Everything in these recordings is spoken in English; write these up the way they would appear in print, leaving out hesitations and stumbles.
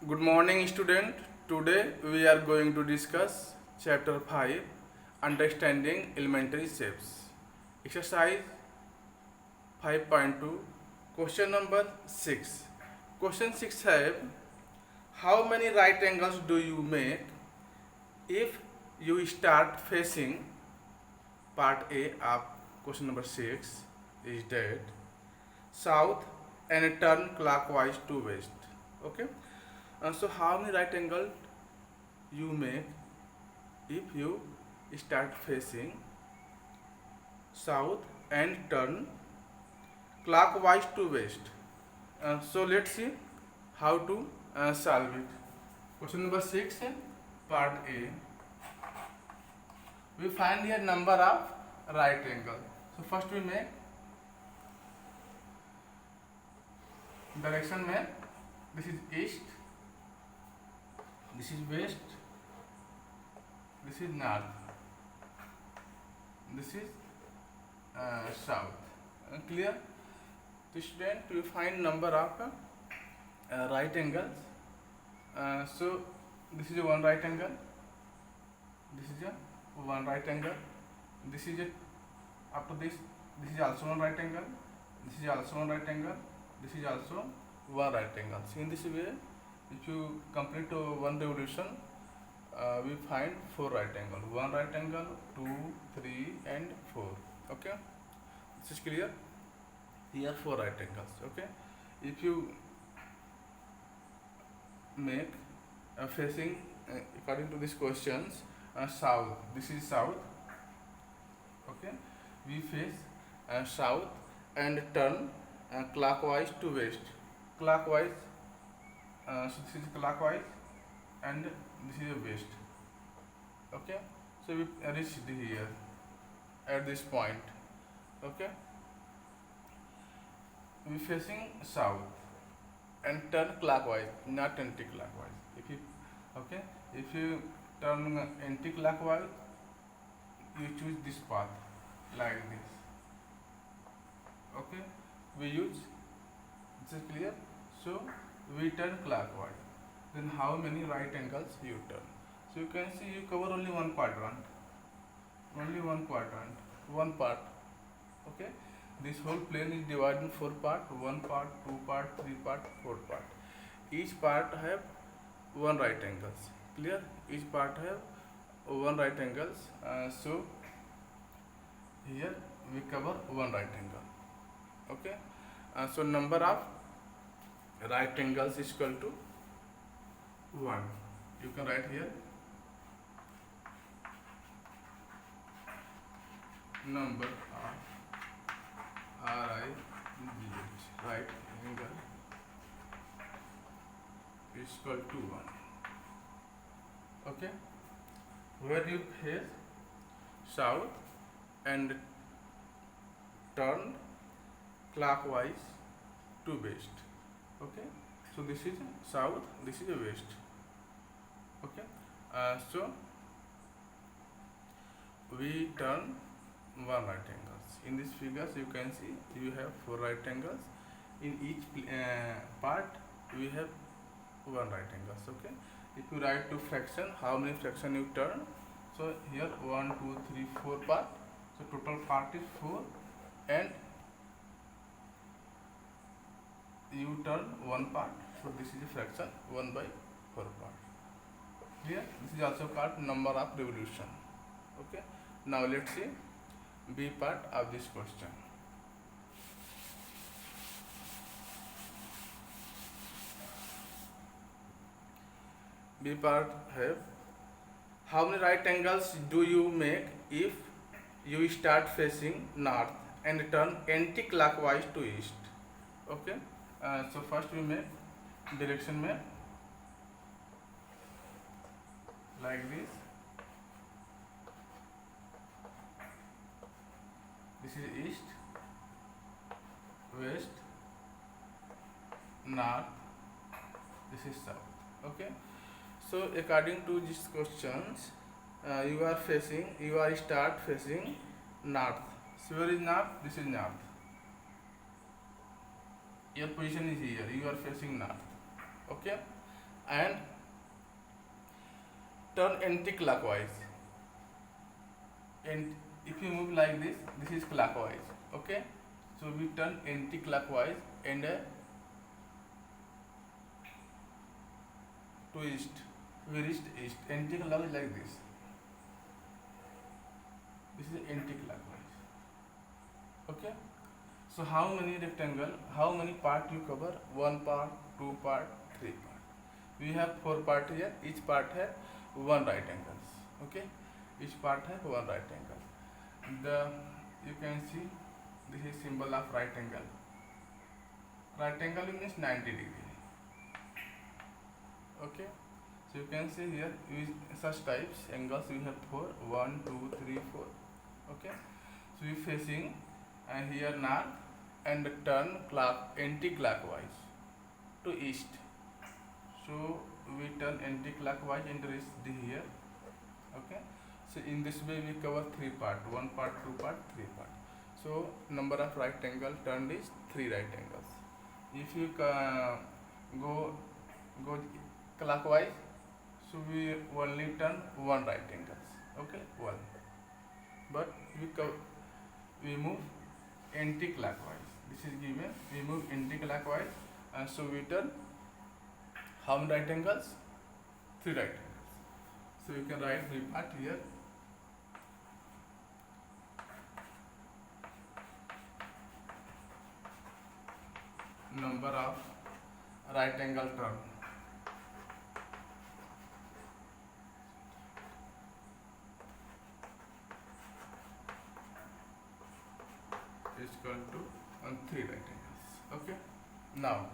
Good morning, student. Today we are going to discuss chapter 5, Understanding Elementary Shapes. Exercise 5.2, question number 6. Question 6 have, how many right angles do you make if you start facing part A of question number 6 is that south and turn clockwise to west. Okay. So how many right angle you make if you start facing south and turn clockwise to west? So let's see how to solve it. Question number 6, part A. We find here number of right angle. So first we make direction में. This is east, this is west, this is north, this is south. Clear? So student, we find number of right angles. So this is a one right angle, this is a one right angle, this is a, after this is also one right angle, this is also one right angle, this is also one right angle. So in this way, if you complete one revolution, we find four right angle, one right angle, 2, 3 and 4. Okay, this is clear. Here four right angles. Okay, if you make facing according to these questions, south, this is south. Okay, we face south and turn clockwise to west. Clockwise, so this is clockwise and this is west. Okay, so we reached here at this point. Okay, we facing south and turn clockwise, not anti-clockwise. If you turn anti-clockwise, you choose this path like this. Okay, we use, this is clear. So we turn clockwise. Then how many right angles you turn? So you can see you cover only one quadrant, one part. Okay, this whole plane is divided in four parts: one part, two part, three part, four part. Each part have one right angles. Clear? Each part have one right angles. So here we cover one right angle. Okay, so number of right angles is equal to 1. You can write here number of right angle is equal to 1. Okay, where you face south and turn clockwise to west. Okay, so this is south, this is west. Okay, so we turn one right angles. In these figures you can see you have four right angles. In each part we have one right angles. Okay, if you write to fraction, how many fraction you turn? So here 1, 2, 3, 4 part. So total part is 4 and you turn one part. So this is a fraction 1 by 4 part. Clear? This is also part number of revolution. Okay, now let's see B part of this question. B part have, how many right angles do you make if you start facing north and turn anti-clockwise to east? Okay, so first we make direction में like this. This is east, west, north, this is south. Okay, so according to these questions, you are start facing north. So where is north? This is north. Your position is here, you are facing north. Okay, and turn anti-clockwise. And if you move like this, this is clockwise. Okay, so we turn anti-clockwise and to east. We reached east. Anti-clockwise like this. This is anti-clockwise. Okay. So how many rectangle? How many part you cover? One part, two part, three part. We have four part here. Each part has one right angles. Okay. Each part has one right angle. The you can see this is symbol of right angle. Right angle means 90 degree. Okay. So you can see here such types angles we have four. 1, 2, 3, 4. Okay. So we facing and here north and turn anti-clockwise to east. So we turn anti-clockwise and reach here. Okay. So in this way we cover three part. One part, two part, three part. So number of right angle turned is 3 right angles. If you go clockwise, so we only turn one right angles. Okay, one. But we move anti-clockwise. This is given. We move anti-clockwise, and so we turn how many right angles? 3 right angles. So you can write three part here. Number of right angle turn. Is equal to 3 right angles. Okay. Now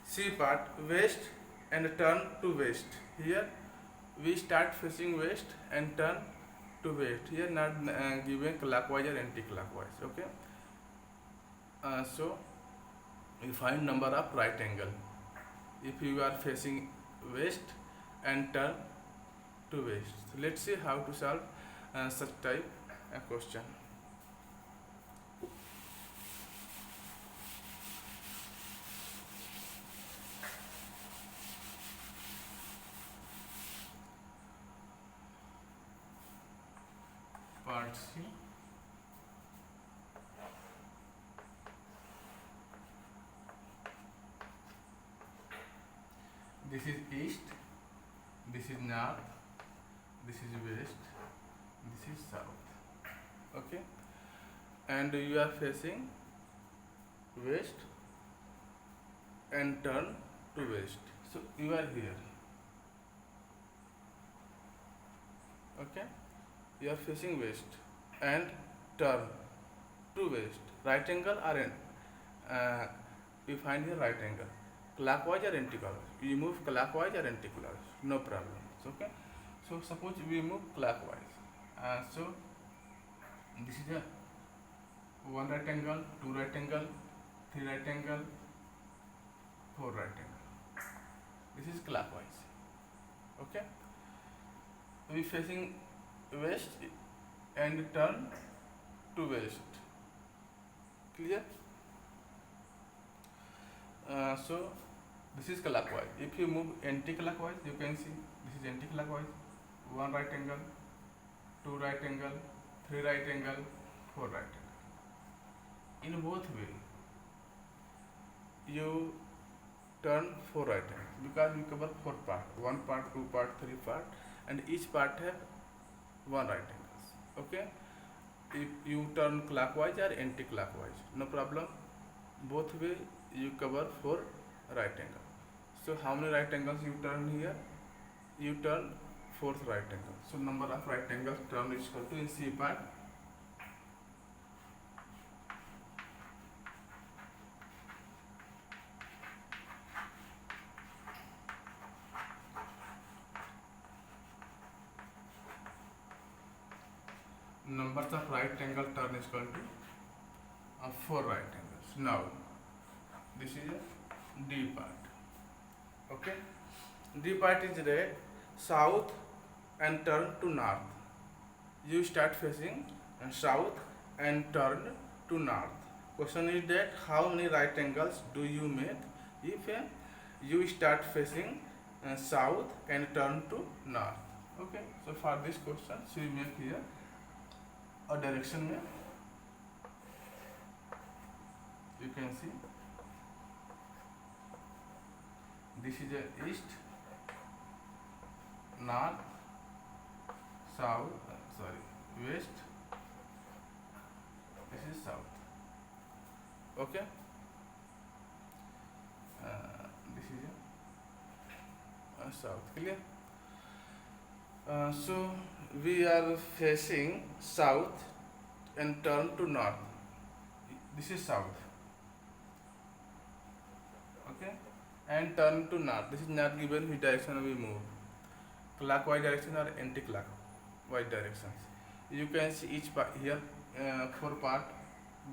C part, west and turn to west. Here we start facing west and turn to west. Here not given clockwise or anti-clockwise. Okay. So we find number of right angle. If you are facing west and turn to west. So let's see how to solve such type question. Part C. This is east, this is north, this is west, this is south. Okay, and you are facing west and turn to west. So you are here. Okay, you are facing west and turn to west. Right angle or we find here right angle. Clockwise or anti-clockwise? We move clockwise or anti-clockwise? No problem. Okay. So suppose we move clockwise. So this is a one right angle, two right angle, three right angle, four right angle. This is clockwise. Okay. We facing west and turn to west. Clear? So this is clockwise. If you move anti-clockwise, you can see this is anti-clockwise. One right angle, two right angle, three right angle, four right angle. In both way, you turn four right angles because we cover four part. One part, two part, three part, and each part have one right angles. Okay. If you turn clockwise or anti-clockwise, no problem. Both way you cover four right angle. So how many right angles you turn here? You turn fourth right angle. So number of right angles turned is equal to in C part. Numbers of right angle turn is equal to 4 right angles. Now this is a D part. Okay, D part is red, south and turn to north. You start facing south and turn to north. Question is that how many right angles do you make if you start facing south and turn to north. Okay, so for this question, so we make here a direction map. You can see this is a east, north, south, west. This is south. Okay, this is a south. Clear? So we are facing south and turn to north. This is south. Okay, and turn to north. This is not given which direction we move. Clockwise direction or anti-clockwise directions. You can see each part here, 4 part.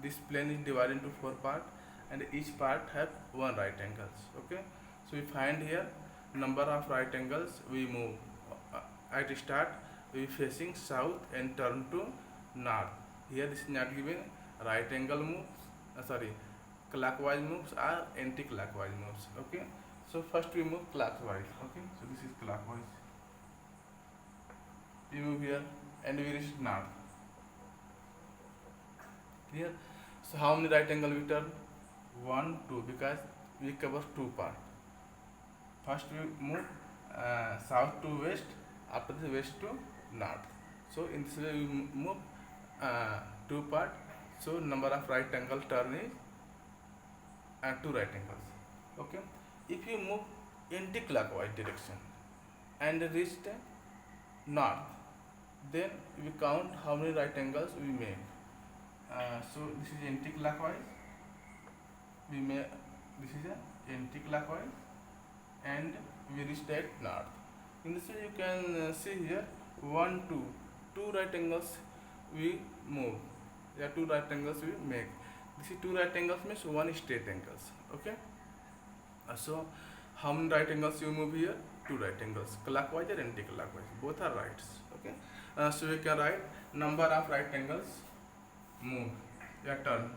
This plane is divided into 4 parts, and each part have one right angles. Okay, so we find here number of right angles we move. At start we facing south and turn to north. Here this is not given right angle moves. Clockwise moves or anti-clockwise moves. Okay, so first we move clockwise. Okay, so this is clockwise. We move here and we reach north. Clear? So how many right angle we turn? 1, 2, because we cover 2 parts. First we move south to west, after the west to north. So in this way we move 2 parts. So number of right angle turn is 2 right angles. Okay, if you move anti-clockwise direction and reach the north, then we count how many right angles we make. So this is anti-clockwise. We make this is a anti-clockwise, and we reach that north. In this way you can see here 1, 2 right angles we move. There are 2 right angles we make. This is 2 right angles means 1 straight angles. Okay. So how many right angles you move here? 2 right angles, clockwise or anti-clockwise. Both are rights. Okay. So we can write number of right angles move. Yeah, turn.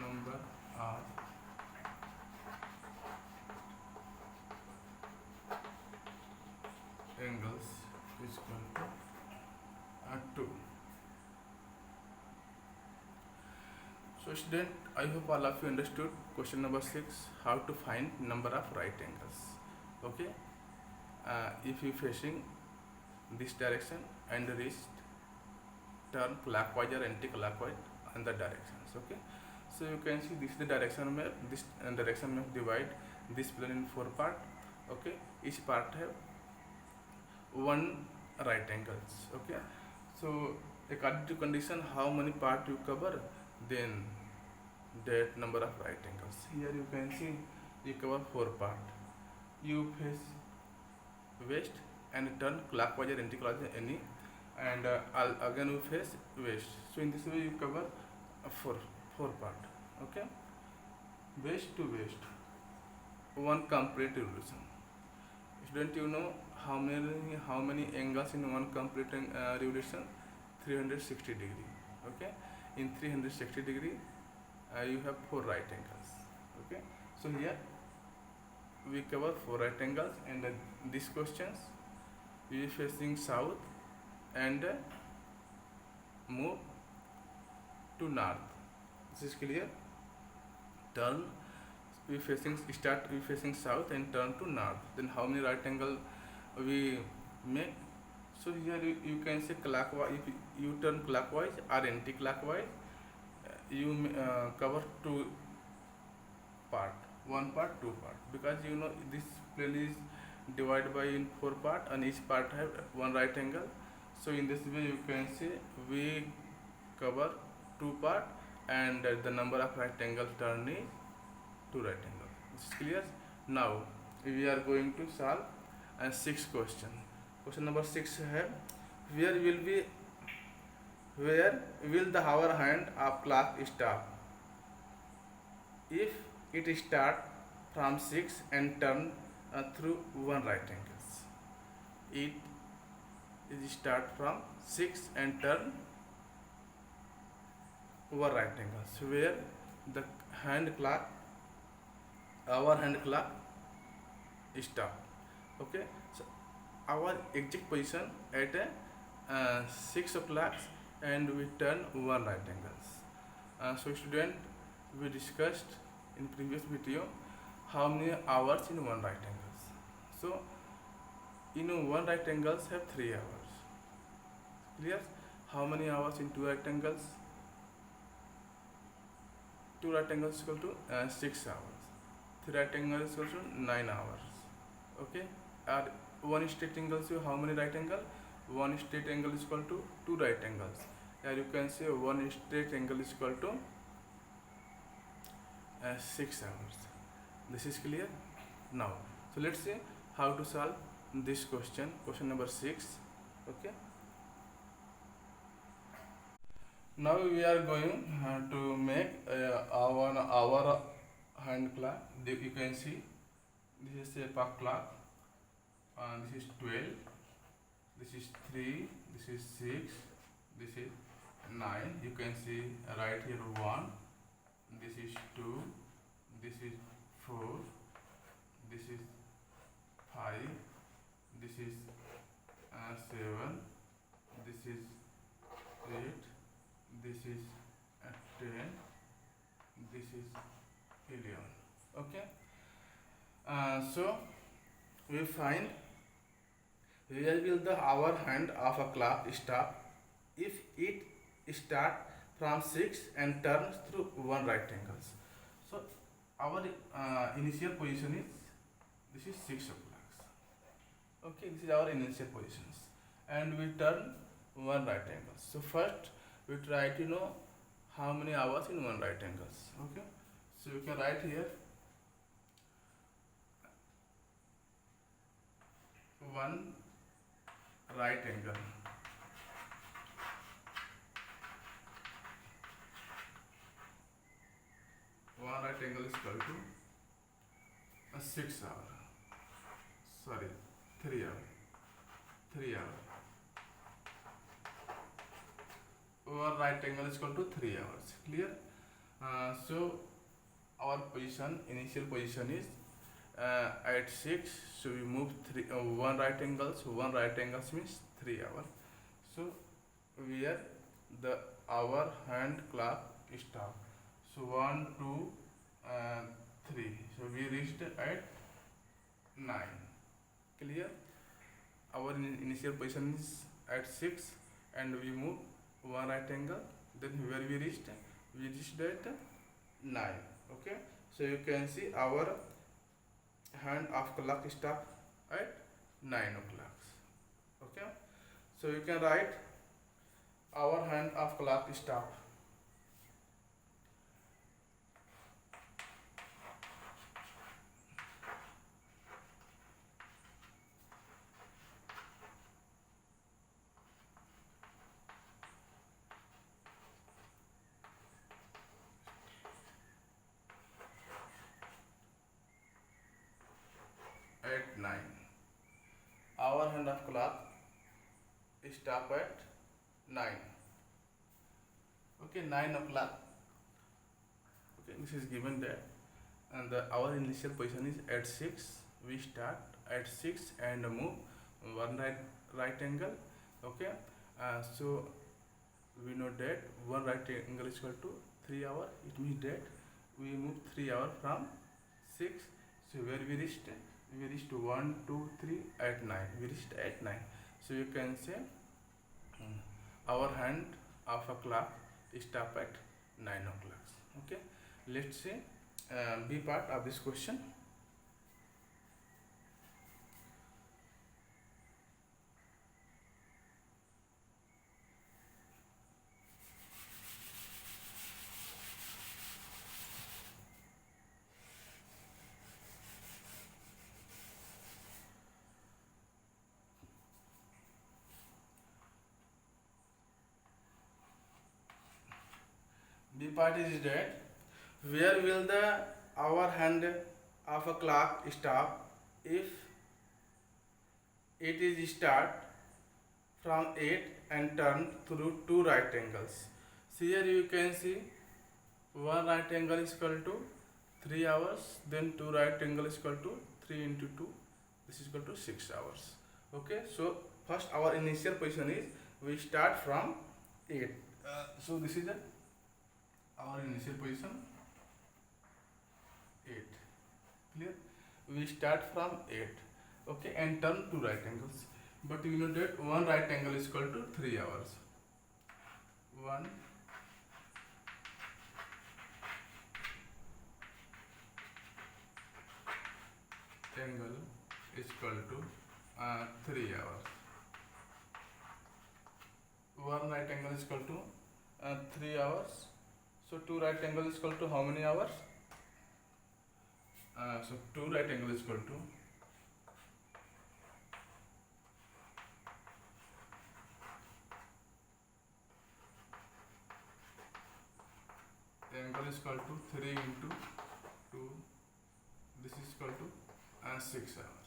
Number of angles is equal to 2. So student, I hope all of you understood question number 6, how to find number of right angles. Okay, if you facing this direction and reach, turn clockwise or anti-clockwise on the directions. Okay, so you can see this is the direction map. This direction map divide this plane in 4 parts. Okay, each part have 1 right angles. Okay, so according to condition how many part you cover, then that number of right angles. Here you can see you cover 4 parts. You face west and turn clockwise or anti-clockwise any, and again you face west. So in this way you cover 4 part. Okay, west to west, 1 complete revolution. Student, you know how many angles in 1 complete revolution? 360 degree. Okay, in 360 degree you have 4 right angles. Okay, so here we cover 4 right angles, and these questions we facing south and move to north. This is clear. Turn, we facing south and turn to north. Then how many right angle we make? So here you can say clockwise. If you turn clockwise or anti-clockwise, you cover 2 part, 1 part, 2 part, because you know this plane is divided by in 4 part and each part have 1 right angle. So in this way you can say we cover 2 part, and the number of right angle turn is 2 right angle. This is clear. Now we are going to solve a 6th question. Question number 6 है, where will the hour hand of clock stop if it start from 6 and turn through 1 right angles? It start from 6 and turn 1 right angles. Where the hand clock, our hand clock stop. Okay, so our exact position at 6 o'clock, and we turn one right angles. So student, we discussed in previous video how many hours in one right angles. So in one right angles have 3 hours. Clear? How many hours in two right angles? Two right angles equal to 6 hours. Three right angles equal to 9 hours. Okay, one straight angle, so how many right angle? One straight angle is equal to two right angles. Here you can say one straight angle is equal to 6 hours. This is clear now. So let's see how to solve this question number 6. Okay, now we are going to make our hand clock. You can see this is a puck clock. This is 12, this is 3, this is 6, this is 9. You can see right here 1, this is 2, this is 4, this is 5, this is 7, this is 8, this is 10, this is 11. Okay, so we find where will the hour hand of a clock stop if it start from 6 and turns through one right angles. So our initial position is, this is 6 o'clock. Okay, this is our initial positions, and we turn one right angle. So first we try to know how many hours in one right angles. Okay, so you can write here one right angle. One right angle is equal to a 6 hour. Sorry, 3 hour. 3 hour. One right angle is equal to 3 hours. Clear? So our position, initial position is at 6. So we move one right angle. So one right angle means 3 hours. So where the hour hand clock stop. So 1, 2, 3. So we reached at 9. Clear? Our initial position is at 6, and we move one right angle. Then where we reached at 9. Okay, so you can see our hand of clock stop at 9 o'clock. Okay, so you can write our hand of clock stop. At 9. Our hand of clock stop at 9. Okay, 9 o'clock. Okay, this is given there, and our initial position is at 6. We start at 6 and move one right angle. Okay, so we know that one right angle is equal to 3 hours. It means that we move 3 hours from 6. So where we reached 1, 2, 3 at 9. We reached at 9. So you can say our hand of a clock stop at 9 o'clock. Okay, let's see B part of this question. B part is that where will the hour hand of a clock stop if it is start from 8 and turn through two right angles. So here you can see one right angle is equal to 3 hours, then two right angle is equal to 3 into 2, this is equal to 6 hours. Okay, so first our initial position is we start from 8. So this is our initial position 8. Clear? We start from 8. Okay, and turn two right angles, but you know that one right angle is equal to 3 hours. One angle is equal to 3 hours. One right angle is equal to 3 hours. So two right angle is equal to how many hours? So two right angle is equal to angle is equal to 3 into 2. This is equal to 6 hours.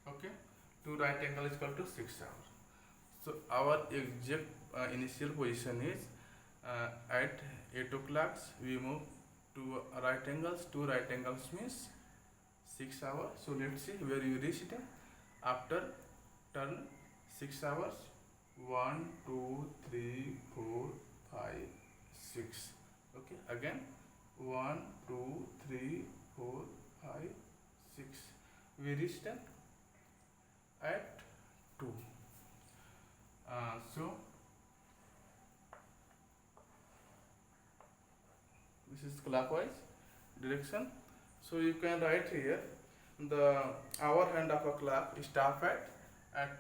Okay, two right angle is equal to 6 hours. So our exact initial position is at 8 o'clock we move to right angles. Two right angles means 6 hours. So let's see where you reached after turn 6 hours. 1 2 3 4 5 6. Okay, again 1 2 3 4 5 6. We reached at 2. So this is clockwise direction. So you can write here the hour hand of a clock stop at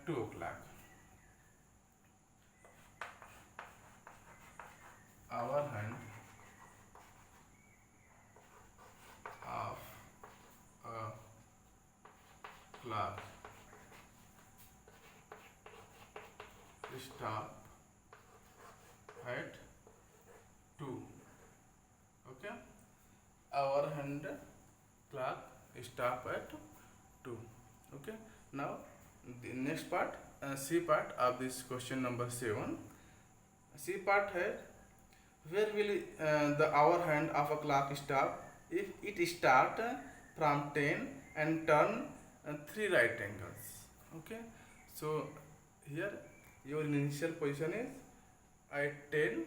2 o'clock. Hour hand of a clock stop at 2. Okay, hour hand clock stop at 2. Okay, now the next part, C part of this question number 7. C part है where will the hour hand of a clock stop if it start from 10 and turn 3 right angles. Okay, so here your initial position is at 10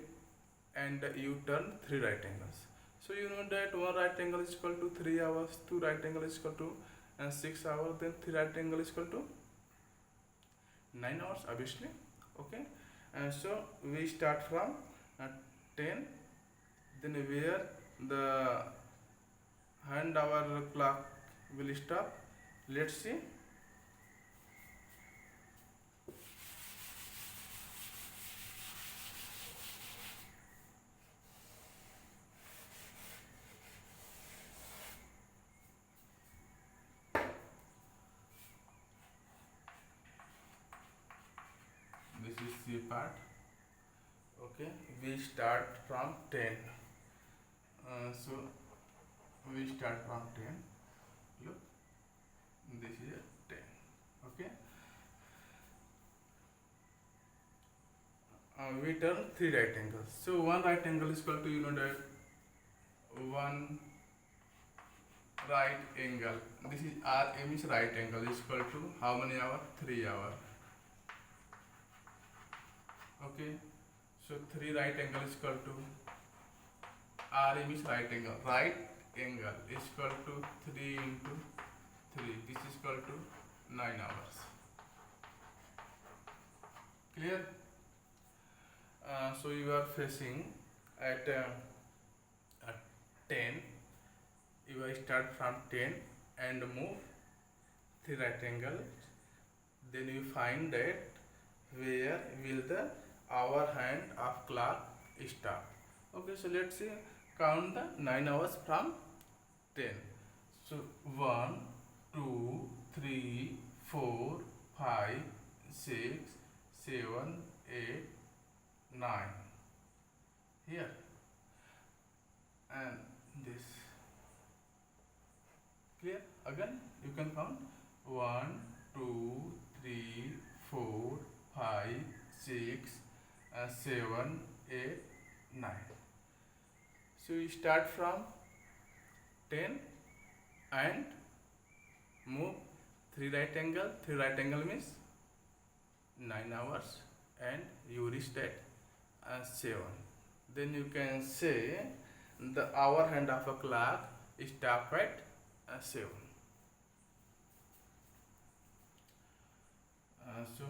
and you turn 3 right angles. So you know that one right angle is equal to 3 hours, two right angle is equal to 6 hours, then three right angle is equal to 9 hours obviously. Okay, so we start from 10, then where the hand hour clock will stop. Let's see. This is C part. Okay, we start from 10. So we start from 10. Look, this is 10. Okay, we turn 3 right angles. So one right angle is equal to, you know that one right angle, this is RM is right angle, is equal to how many hour? 3 hour. Okay, so 3 right angle is equal to RM is right angle. Right angle is equal to 3 into 3. This is equal to 9 hours. Clear? So you are facing at 10. You will start from 10 and move 3 right angle. Then you find that where will the hour hand of clock stop. Okay, so let's see, count the 9 hours from 10. So 1 2 3 4 5 6 7 8 9 here, and this. Clear? Again you can count 1 2 3 4 5 6 7, 8, 9. So you start from 10 and move 3 right angle. 3 right angle means 9 hours, and you reach at 7. Then you can say the hour hand of a clock stop at 7. So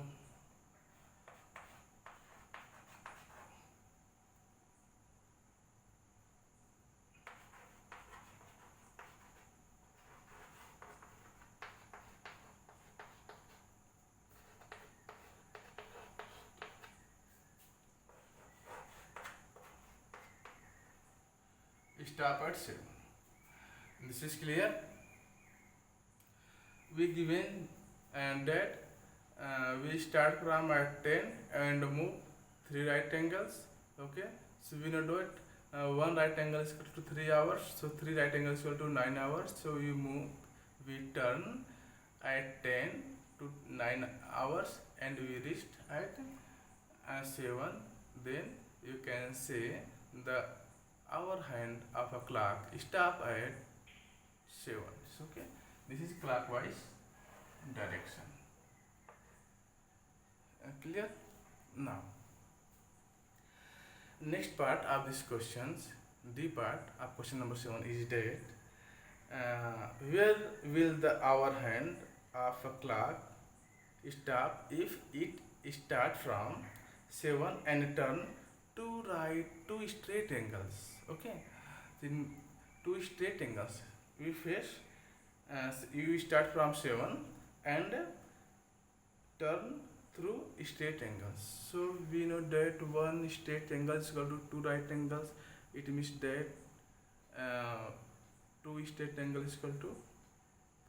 stop at 7. This is clear. We given and that we start from at 10 and move 3 right angles. Okay, so we know that 1 right angle is equal to 3 hours, so 3 right angles is equal to 9 hours. So we turn at 10 to 9 hours and we reached at 7. Then you can say the hour hand of a clock stop at 7. Okay, this is clockwise direction. Clear? Now next part of these questions, the part of question number 7 is that where will the hour hand of a clock stop if it start from 7 and turn to right two straight angles. Okay, in two straight angles we face you start from 7 and turn through straight angles. So we know that one straight angle is equal to two right angles. It means that two straight angle is equal to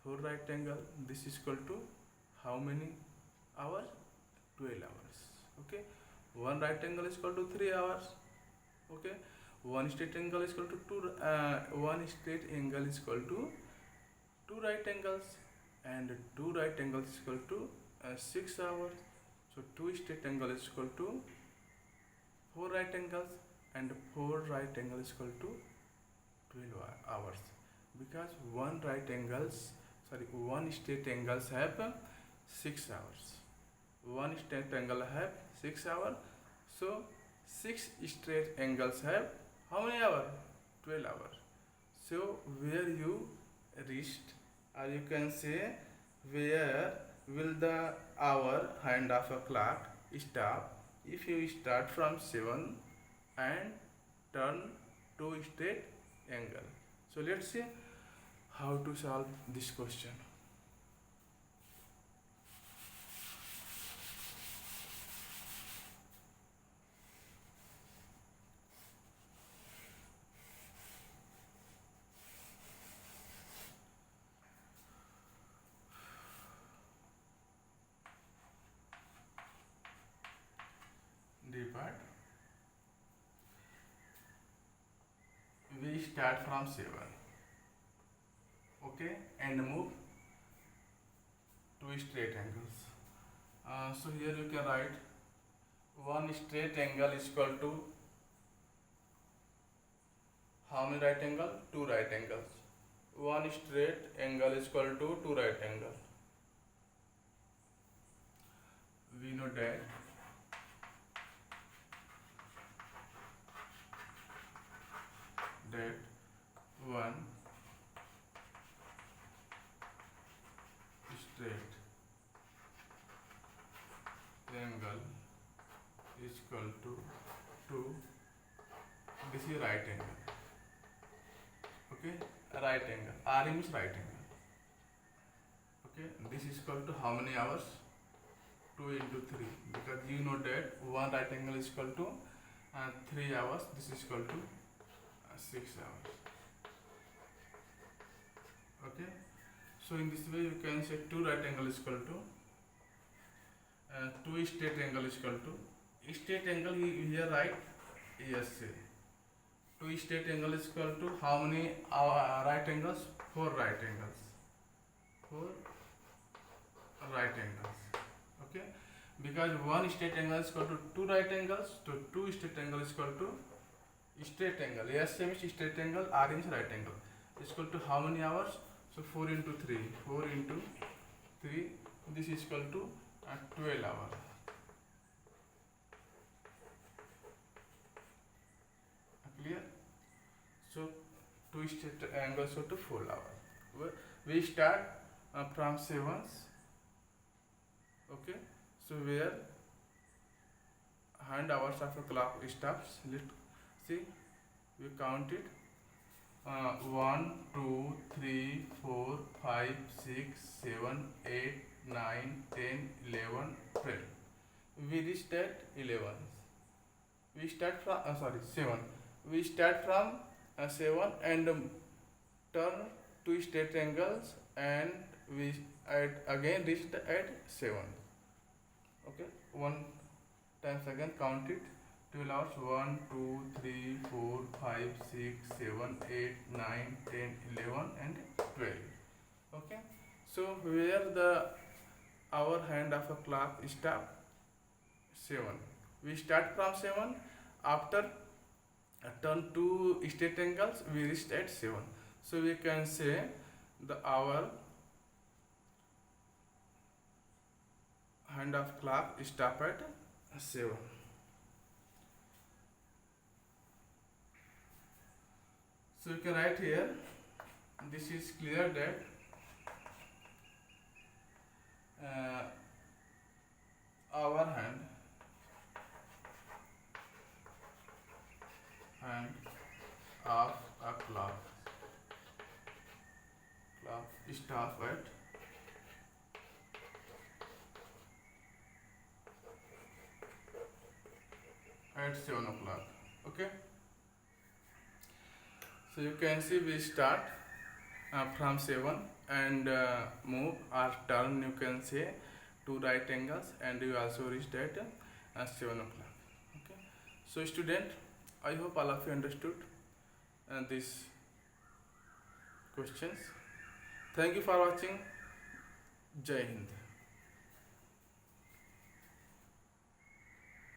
four right angle. This is equal to how many hours? 12 hours. Okay, one right angle is equal to 3 hours. Okay, one straight angle is equal to one straight angle is equal to two right angles, and two right angles is equal to 6 hours. So two straight angle is equal to four right angles, and four right angle is equal to 12 hours, because one straight angles have 6 hours. One straight angle have 6 hours. So 6 straight angles have how many hours? 12 hours. So where you reached, or you can say where will the hour hand of a clock stop if you start from 7 and turn to straight angle. So let's see how to solve this question. The part we start from 7, okay, and move two straight angles. So here you can write one straight angle is equal to how many right angle? Two right angles. One straight angle is equal to two right angle. We know that one straight angle is equal to 2. This is right angle. Okay, right angle. R means right angle. Okay, this is equal to how many hours? 2 into 3, because you know that one right angle is equal to 3 hours. This is equal to 6 hours. Okay, so in this way you can say two right angle is equal to two straight angle is equal to straight angle. You here write ESC. Two straight angle is equal to how many right angles? Four right angles. Four right angles. Okay, because one straight angle is equal to two right angles, so two straight angle is equal to straight angle. S means straight angle, R means right angle. Is equal to how many hours? So 4 into 3. 4 into 3. This is equal to 12 hours. Clear? So two straight angles equal to 4 hours. We start from 7s. Okay. So where hand hours of a clock stops. Let's see. We count it. 1, 2, 3, 4, 5, 6, 7, 8, 9, 10, 11, 12. We reached at 11. We start from 7. We start from 7 and turn two straight angles, and we again reached at 7. Okay, one times again count it. 12 hours. 1, 2, 3, 4, 5, 6, 7, 8, 9, 10, 11, and 12. Okay. So where the our hand of a clock stop? 7. We start from 7. After turn two straight angles, we reached at 7. So we can say the our hand of clock stop at 7. So you can write here, this is clear that our hand of a clock stop at 7 o'clock. Okay. So you can see we start from 7 and move or turn, you can say, two right angles, and you also reached at 7 o'clock. Okay. So student, I hope all of you understood these questions. Thank you for watching. Jai Hind.